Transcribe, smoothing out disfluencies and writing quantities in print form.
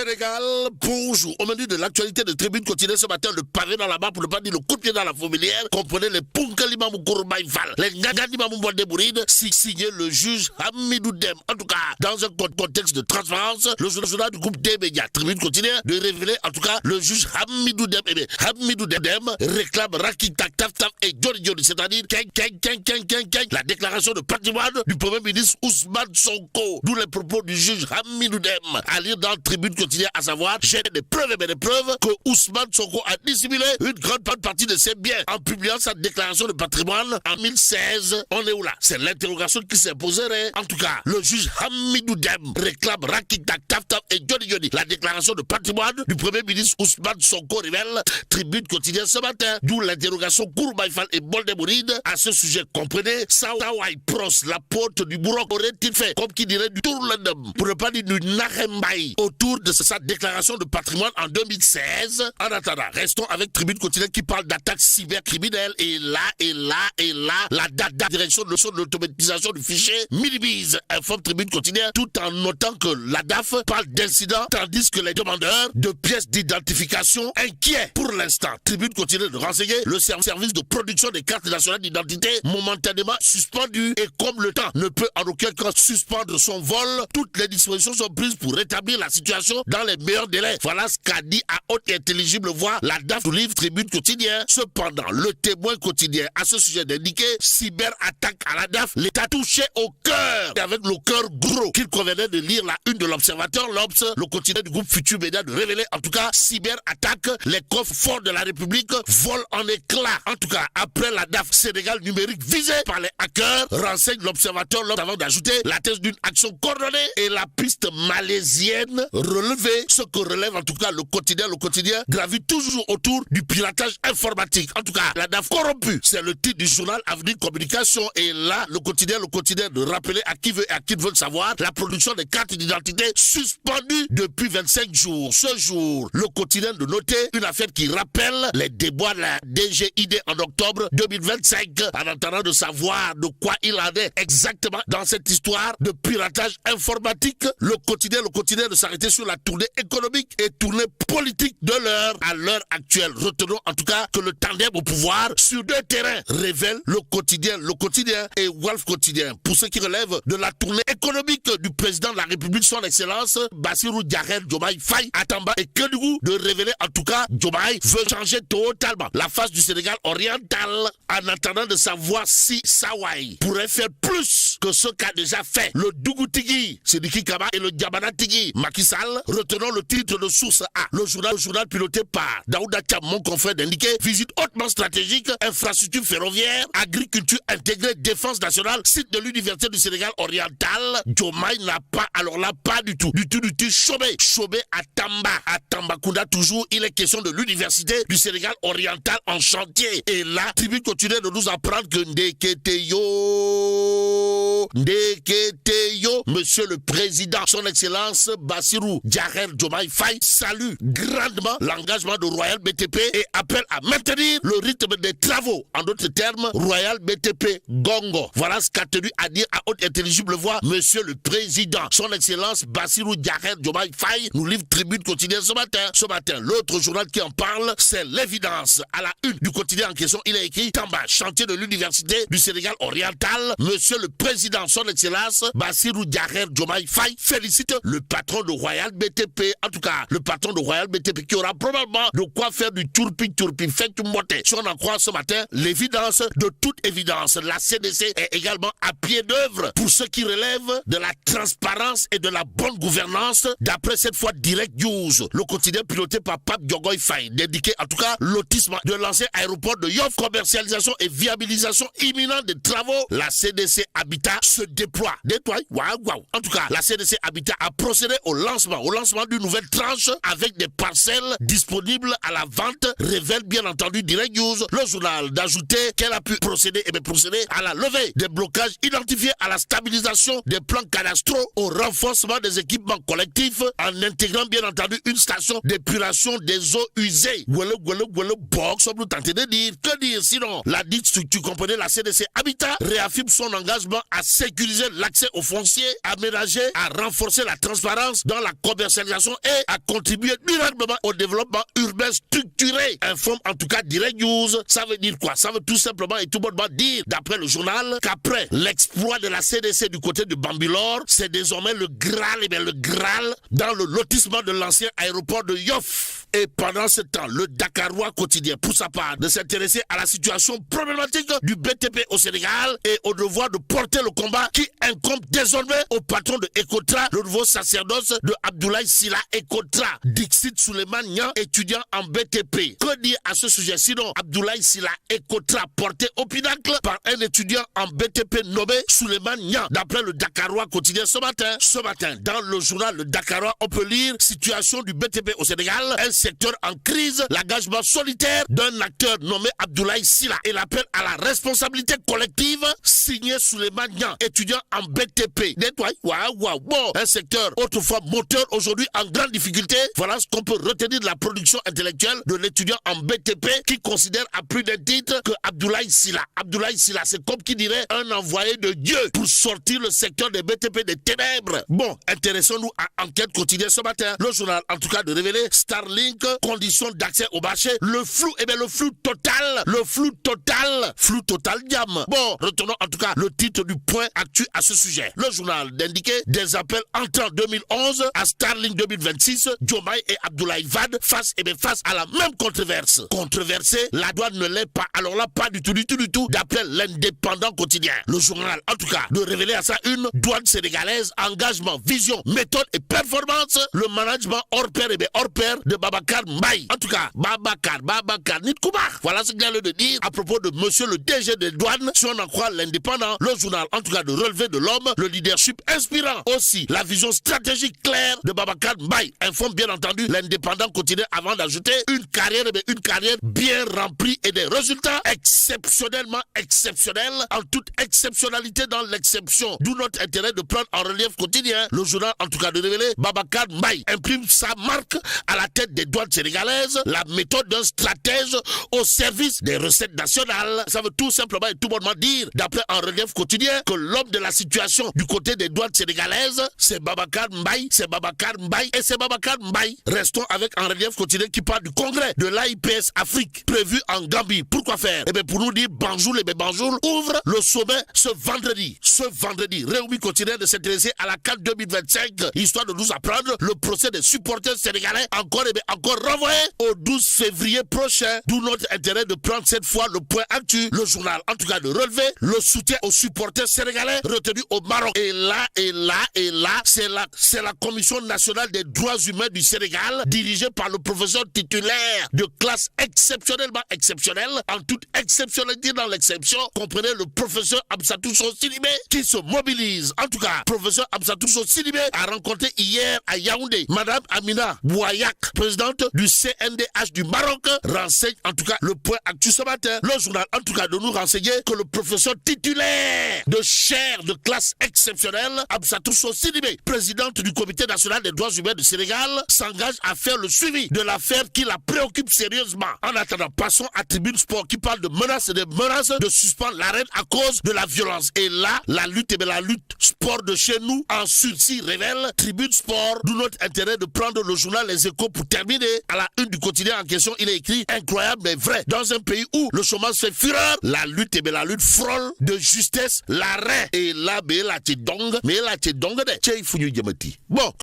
Sénégal, bonjour. Au menu de l'actualité de Tribune quotidienne ce matin, le pavé dans la main, pour ne pas dire le coup de pied dans la fourmilière, comprenez les Punkalima Moukourbaï Fall, les Ngadima Moumbouade Bouride, signé le juge Hamidou Dem. En tout cas, dans un contexte de transparence, le journal du groupe des médias, Tribune quotidienne, de révéler, en tout cas, le juge Hamidou Dem. Eh bien, Hamidou Dem réclame Rakitak Taf Taf et Johnny Johnny, c'est-à-dire la déclaration de patrimoine du Premier ministre Ousmane Sonko. D'où les propos du juge Hamidou Dem. À lire dans Tribune quotidienne, à savoir, j'ai des preuves que Ousmane Sonko a dissimulé une grande partie de ses biens en publiant sa déclaration de patrimoine en 2016. On est où là? C'est l'interrogation qui s'imposerait. En tout cas, le juge Hamidou Dem réclame Rakitak Taf Taf et Johnny Johnny. La déclaration de patrimoine du Premier ministre Ousmane Sonko, révèle Tribune quotidienne ce matin. D'où l'interrogation Kourbaïfal et Boldemouride. À ce sujet, comprenez, Sawai Pros, la porte du Bourok, aurait-il fait, comme qui dirait, du Tourlandem, pour ne pas dire du Narembaï, autour de sa déclaration de patrimoine en 2016. En attendant, restons avec Tribune quotidienne qui parle d'attaques cybercriminelles. Et là, la direction de l'automatisation du fichier Minibise, informe Tribune quotidienne, tout en notant que la DAF parle d'incidents, tandis que les demandeurs de pièces d'identification inquiets pour l'instant. Tribune quotidienne de renseigner le service de production des cartes nationales d'identité momentanément suspendu. Et comme le temps ne peut en aucun cas suspendre son vol, toutes les dispositions sont prises pour rétablir la situation dans les meilleurs délais. Voilà ce qu'a dit à haute et intelligible voix la DAF du livre Tribune quotidien. Cependant, le Témoin quotidien à ce sujet d'indiquer cyberattaque à la DAF, l'État touché au cœur, et avec le cœur gros, qu'il convenait de lire la une de l'Observateur, l'Obs, le quotidien du groupe Futur Média, de révéler en tout cas cyberattaque, les coffres forts de la République volent en éclats. En tout cas, après la DAF Sénégal numérique visée par les hackers, renseigne l'Observateur l'Obs avant d'ajouter la thèse d'une action coordonnée et la piste malaisienne relevée. Ce que relève en tout cas le quotidien gravite toujours autour du piratage informatique. En tout cas, la DAF corrompue, c'est le titre du journal Avenir Communication. Et là, le quotidien de rappeler à qui veut et à qui ne veut le savoir, la production des cartes d'identité suspendue depuis 25 jours. Ce jour, le quotidien de noter une affaire qui rappelle les déboires de la DGID en octobre 2025, en attendant de savoir de quoi il en est exactement dans cette histoire de piratage informatique. Le quotidien de s'arrêter sur la tournée économique et tournée politique de l'heure à l'heure actuelle. Retenons en tout cas que le tandem au pouvoir sur deux terrains révèle le quotidien et Wolf quotidien. Pour ce qui relève de la tournée économique du président de la République, son excellence Bassirou Diomaye Faye à Tamba et Kédougou, de révéler en tout cas Diomaye veut changer totalement la face du Sénégal oriental, en attendant de savoir si Sawai pourrait faire plus que ce qu'a déjà fait le Dougoutigui, Sidiki Kaba et le Diamanatigi Macky Sall. Retenons le titre de source A. Le journal piloté par Daouda Thiam, mon confrère, d'indiquer visite hautement stratégique, infrastructure ferroviaire, agriculture intégrée, défense nationale, site de l'université du Sénégal oriental. Diomaye n'a pas, alors là, pas du tout, chômé à Tamba. À Tambacounda toujours, il est question de l'université du Sénégal oriental en chantier. Et là, Tribune continue de nous apprendre que Ndeketeyo, monsieur le président, son excellence Bassirou Diomaye Faye salue grandement l'engagement de Royal BTP et appelle à maintenir le rythme des travaux. En d'autres termes, Royal BTP Gongo. Voilà ce qu'a tenu à dire à haute intelligible voix monsieur le président, son excellence Bassirou Diomaye Faye, nous livre Tribune quotidienne ce matin. L'autre journal qui en parle, c'est l'évidence. À la une du quotidien en question, il a écrit Tamba, chantier de l'université du Sénégal oriental. Monsieur le président, son excellence Bassirou Diomaye Faye félicite le patron de Royal BTP. En tout cas, le patron de Royal BTP qui aura probablement de quoi faire du turpi, fait du moté. Si on en croit ce matin, l'évidence de toute évidence, la CDC est également à pied d'œuvre pour ce qui relève de la transparence et de la bonne gouvernance, d'après cette fois Direct News, le quotidien piloté par Pape Diogoy Faye, d'indiquer en tout cas lotissement de l'ancien aéroport de Yoff, commercialisation et viabilisation imminente des travaux. La CDC Habitat se déploie. Waouh. En tout cas, la CDC Habitat a procédé au lancement d'une nouvelle tranche avec des parcelles disponibles à la vente, révèle bien entendu Direct News. Le journal d'ajouter qu'elle a pu procéder à la levée des blocages identifiés, à la stabilisation des plans cadastraux, au renforcement des équipements collectifs, en intégrant bien entendu une station d'épuration des eaux usées. Box, on peut tenter de dire. Que dire sinon? La dite structure, comprenez, la CDC Habitat réaffirme son engagement à sécuriser l'accès aux fonciers, aménager, à renforcer la transparence dans la commercialisation et à contribuer durablement au développement urbain structuré. Informe en tout cas Direct News. Ça veut dire quoi? Ça veut tout simplement et tout bonnement dire, d'après le journal, qu'après l'exploit de la CDC du côté de Bambilor, c'est désormais le Graal, et bien le Graal dans le lotissement de l'ancien aéroport de Yoff. Et pendant ce temps, le Dakarois quotidien, pour sa part, de s'intéresser à la situation problématique du BTP au Sénégal et au devoir de porter le combat qui incombe désormais au patron de Ecotra, le nouveau sacerdoce de Abdoulaye Sylla Ecotra. Dixit Souleymane Niang, étudiant en BTP. Que dire à ce sujet? Sinon, Abdoulaye Sylla Ecotra, porté au pinacle par un étudiant en BTP nommé Souleymane Niang, d'après le Dakarois quotidien ce matin. Ce matin, dans le journal Le Dakarois, on peut lire situation du BTP au Sénégal, un secteur en crise, l'engagement solitaire d'un acteur nommé Abdoulaye Sylla et l'appel à la responsabilité collective signé Souleymane Niang, étudiant en BTP. Bon, un secteur autrefois moteur, aujourd'hui en grande difficulté. Voilà ce qu'on peut retenir de la production intellectuelle de l'étudiant en BTP qui considère à plus d'un titre que Abdoulaye Sylla, c'est comme qui dirait un envoyé de Dieu pour sortir le secteur des BTP des ténèbres. Bon, intéressons-nous à Enquête quotidienne ce matin. Le journal, en tout cas, de révéler Starlink, conditions d'accès au marché, le flou total, diam. Bon, retenons en tout cas le titre du point actu à ce sujet. Le journal d'indiquer des appels entrant 2011 à Starlink 2026, Diomaye et Abdoulaye Wade face à la même controverse. Controversée, la douane ne l'est pas. Alors là, pas du tout, d'après l'Indépendant quotidien. Le journal, en tout cas, de révéler à sa une, douane sénégalaise, engagement, vision, méthode et performance, le management hors pair de Babacar Mbaye. En tout cas, Babacar Nitkouba. Voilà ce qu'il a de dire à propos de monsieur le DG des douanes, si on en croit l'Indépendant. Le journal, en tout cas, de relever de l'homme, le leadership inspirant. Aussi, la vision stratégique claire de Babacar Mbaye. Informe bien entendu l'Indépendant quotidien avant d'ajouter une carrière bien remplie et des résultats exceptionnellement exceptionnels, en toute exceptionnalité dans l'exception. D'où notre intérêt de prendre en relief quotidien le journal, en tout cas de révéler, Babacar Mbaye imprime sa marque à la tête des douanes sénégalaises, la méthode d'un stratège au service des recettes nationales. Ça veut tout simplement et tout bonnement dire, d'après en relief quotidien, que l'homme de la situation du côté des douanes sénégalaises, c'est Babacar Mbaye. Restons avec en relief quotidien qui parle du congrès de l'AIPS Afrique prévu en Gambie. Pourquoi faire? Eh bien pour nous dire bonjour, ouvre le sommet ce vendredi. Réumi quotidien de s'intéresser à la CAN 2025, histoire de nous apprendre le procès des supporters sénégalais encore renvoyé au 12 février prochain. D'où notre intérêt de prendre cette fois le point actu. Le journal, en tout cas, de relever le soutien aux supporters sénégalais retenus au Maroc. Et là, c'est la Commission nationale des droits humains du Sénégal, dirigée par le professeur titulaire de classe exceptionnellement exceptionnelle, en toute exceptionnalité dans l'exception. Comprenez le professeur Absatou Sow Sidibé qui se mobilise. En tout cas, professeur Absatou Sow Sidibé a rencontré hier à Yaoundé Madame Amina Bouayak, présidente du CNDH du Maroc, renseigne en tout cas le point actu ce matin. Le journal, en tout cas, de nous renseigner que le professeur titulaire de chaire de classe exceptionnelle, Absatou Sow Sidibé, présidente du Comité national des droits humains du Sénégal, s'engage à faire le suivi de l'affaire qui la préoccupe sérieusement. En attendant, passons à Tribune Sport qui parle de menaces et de menaces de suspendre l'arène à cause de la violence. Et là, la lutte sport de chez nous en sursis révèle Tribune Sport, d'où notre intérêt de prendre le journal Les Échos pour terminer. À la une du quotidien en question, il est écrit incroyable mais vrai. Dans un pays où le chômage fait fureur, la lutte frôle de justesse l'arrêt. Et là, bon.